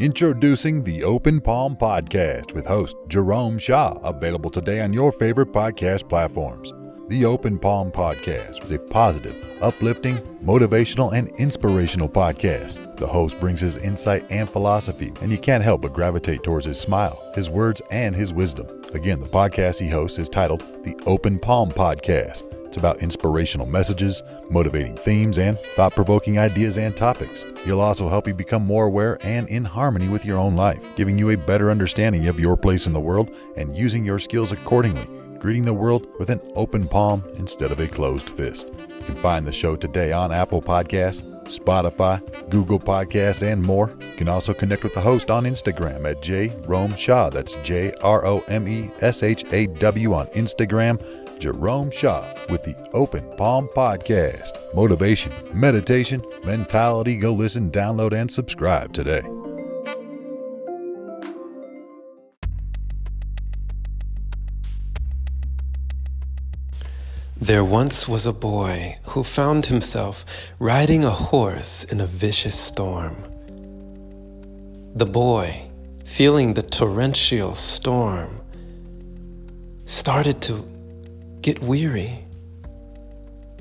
Introducing the Open Palm Podcast with host Jerome Shaw, available today on your favorite podcast platforms. The Open Palm Podcast is a positive, uplifting, motivational, and inspirational podcast. The host brings his insight and philosophy, and you can't help but gravitate towards his smile, his words, and his wisdom. Again, the podcast he hosts is titled The Open Palm Podcast. It's about inspirational messages, motivating themes, and thought-provoking ideas and topics. He'll also help you become more aware and in harmony with your own life, giving you a better understanding of your place in the world and using your skills accordingly, greeting the world with an open palm instead of a closed fist. You can find the show today on Apple Podcasts, Spotify, Google Podcasts, and more. You can also connect with the host on Instagram at JRomeShaw. That's JROMESHAW on Instagram. Jerome Shaw with the Open Palm Podcast. Motivation, meditation, mentality. Go listen, download, and subscribe today. There once was a boy who found himself riding a horse in a vicious storm. The boy, feeling the torrential storm, started to get weary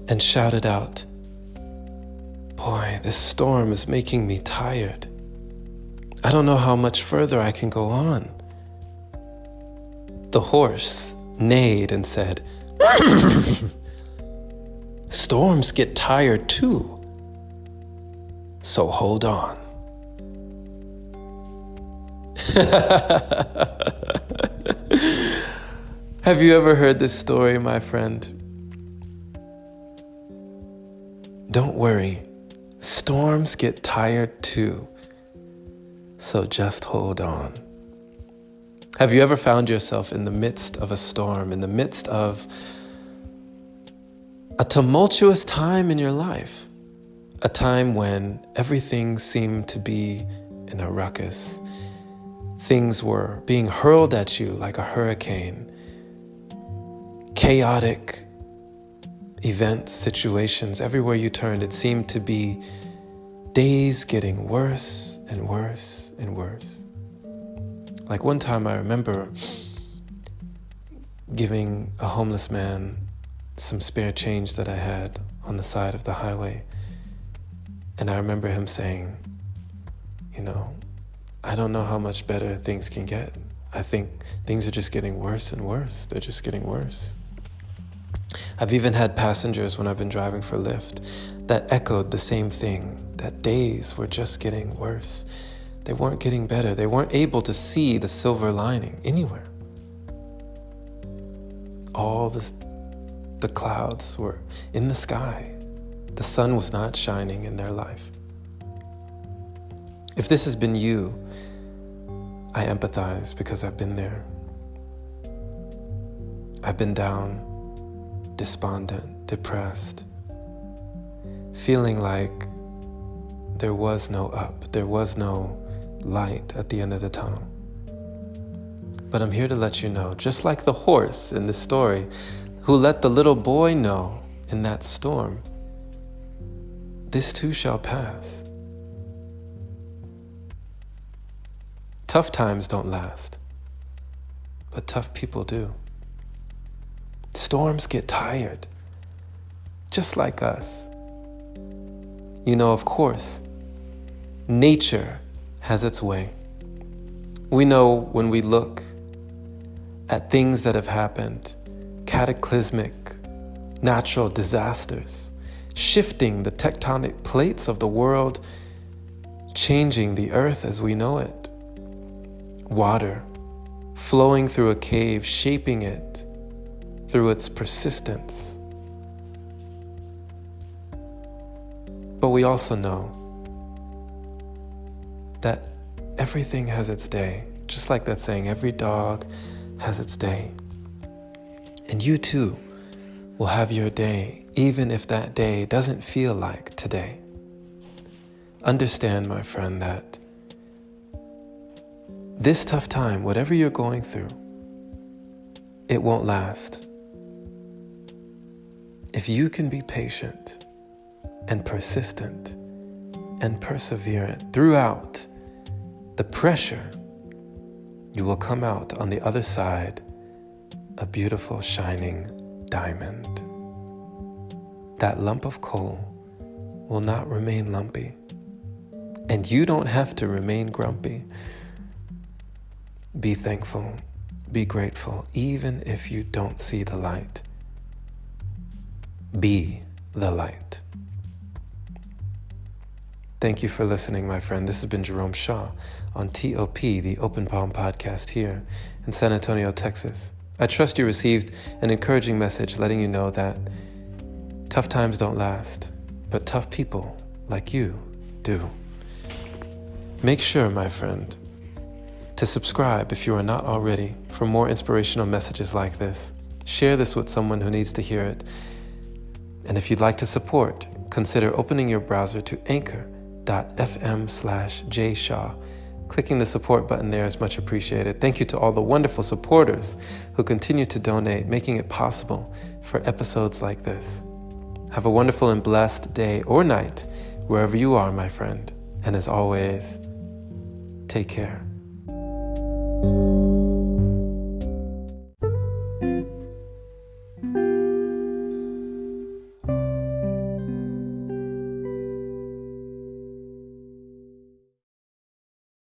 and shouted out, "Boy, this storm is making me tired. I don't know how much further I can go on." The horse neighed and said, "Storms get tired too, so hold on." Have you ever heard this story, my friend? Don't worry, storms get tired too, so just hold on. Have you ever found yourself in the midst of a storm, in the midst of a tumultuous time in your life? A time when everything seemed to be in a ruckus. Things were being hurled at you like a hurricane. Chaotic events, situations, everywhere you turned, it seemed to be days getting worse and worse and worse. Like one time I remember giving a homeless man some spare change that I had on the side of the highway. And I remember him saying, I don't know how much better things can get. I think things are just getting worse and worse. They're just getting worse. I've even had passengers when I've been driving for Lyft that echoed the same thing, that days were just getting worse. They weren't getting better. They weren't able to see the silver lining anywhere. All the clouds were in the sky. The sun was not shining in their life. If this has been you, I empathize because I've been there. I've been down, despondent, depressed, feeling like there was no up, there was no light at the end of the tunnel. But I'm here to let you know, just like the horse in the story who let the little boy know in that storm, this too shall pass. Tough times don't last, but tough people do. Storms get tired, just like us. Of course, nature has its way. We know when we look at things that have happened, cataclysmic natural disasters, shifting the tectonic plates of the world, changing the earth as we know it. Water flowing through a cave, shaping it through its persistence. But we also know that everything has its day, just like that saying, every dog has its day. And you too will have your day, even if that day doesn't feel like today. Understand, my friend, that this tough time, whatever you're going through, it won't last. If you can be patient and persistent and perseverant throughout, the pressure, you will come out on the other side a beautiful shining diamond. That lump of coal will not remain lumpy, and you don't have to remain grumpy. Be thankful, be grateful, even if you don't see the light. Be the light. Thank you for listening, my friend. This has been Jerome Shaw on TOP, the Open Palm Podcast here in San Antonio, Texas. I trust you received an encouraging message letting you know that tough times don't last, but tough people like you do. Make sure, my friend, to subscribe if you are not already for more inspirational messages like this. Share this with someone who needs to hear it. And if you'd like to support, consider opening your browser to anchor.fm/jshaw. Clicking the support button there is much appreciated. Thank you to all the wonderful supporters who continue to donate, making it possible for episodes like this. Have a wonderful and blessed day or night, wherever you are, my friend. And as always, take care.